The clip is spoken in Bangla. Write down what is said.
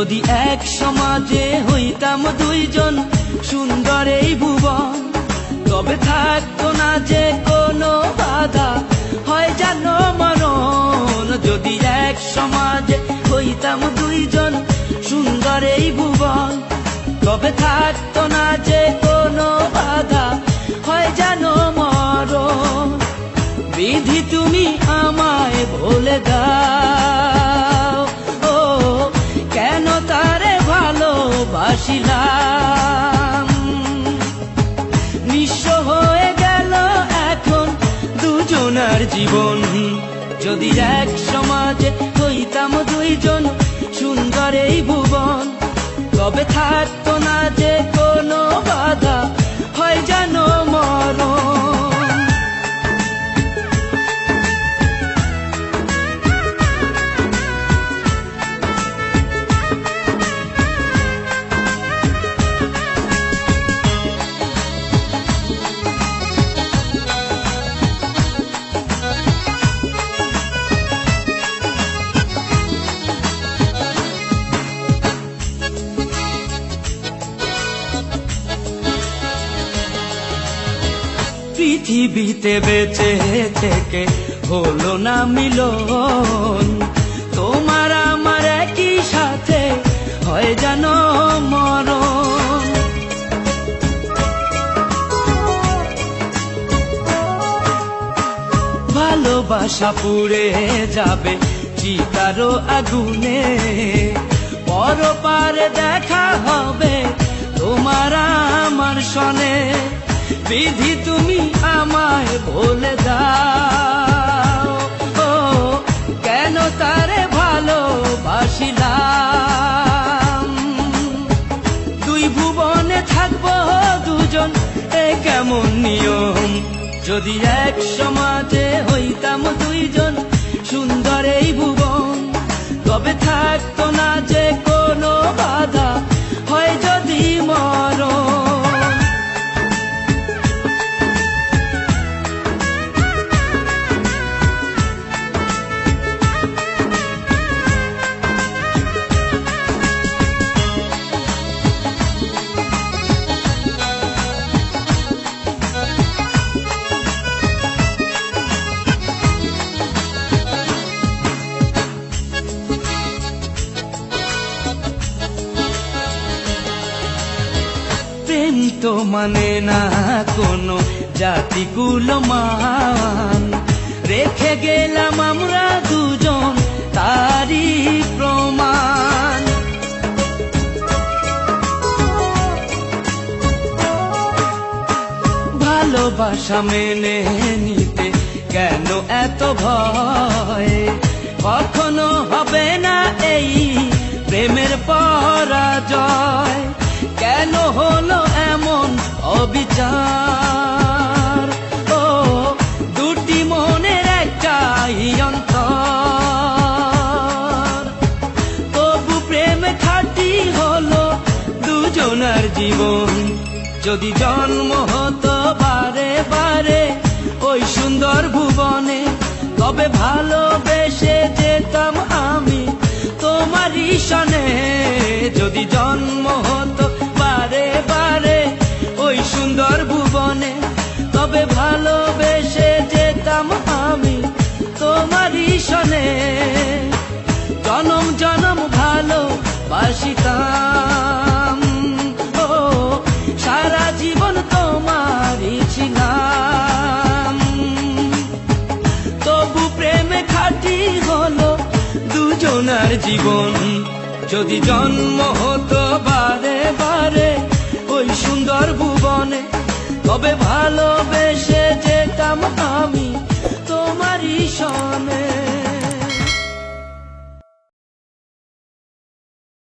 যদি এক সমাজে হইতাম দুইজন সুন্দর এই ভুবন, তবে থাকতো না যে কোনো বাধা, হয় জানো মরণ। যদি এক সমাজে হইতাম দুইজন সুন্দর এই ভুবন, তবে থাকতো না যে কোনো বাধা, হয় জানো মরণ। বিধি তুমি আমায় বলে দাও, ও কেন তারে ভালোবাসিলাম। নিঃস্ব হয়ে গেল এখন দুজনার জীবন। যদি এক সমাজে হইতাম দুইজন সুন্দর এই ভুবন, তবে থাকতো না যে কোনো বাধা, হয় জানো মরণ। পৃথিবীতে বেঁচে থেকে হলো না মিলন, তোমার আমার একই সাথে হয় জানো মরণ। ভালোবাসা পুড়ে যাবে চিতারো আগুনে, পরপারে দেখা হবে তোমার আমার সনে। বিধি তুমি আমায় বলে দাও, ও কেন তারে ভালোবাসিলাম। দুই ভুবনে থাকবো দুজন, এ কেমন নিয়ম। যদি এক সমাজে হইতাম দুইজন সুন্দর এই ভুবন, তবে থাকতো না যে কোনো বাধা, হয় যদি মরণ। প্রেম তো মানে না কোনো জাতিকুল মান, রেখে গেলাম আমরা দুজন তারই প্রমাণ। ভালোবাসা মেনে নিতে কেন এত ভয়, কখনো হবে না এই প্রেমের পরাজয়। কেন হলো এমন অবিচার, ও দুটি মনের একটাই অন্তর। তবু প্রেম খাঁটি হলো দুজনার জীবন। যদি জন্ম হতো বারে বারে ওই সুন্দর ভুবনে, তবে ভালোবেসে যেতাম আমি তোমারই সনে। যদি জন্ম হতো বারে বারে ওই সুন্দর ভুবনে, তবে ভালোবেসে যেতাম আমি তোমারই সনে। জনম জনম ভালোবাসিতাম, ও সারা জীবন তোমারই ছিলাম। তবু প্রেমে খাঁটি হলো দুজনার জীবন। যদি জন্ম হতো বারে বারে ওই সুন্দর ভুবনে, তবে ভালোবেসে যেতাম আমি তোমারই সনে।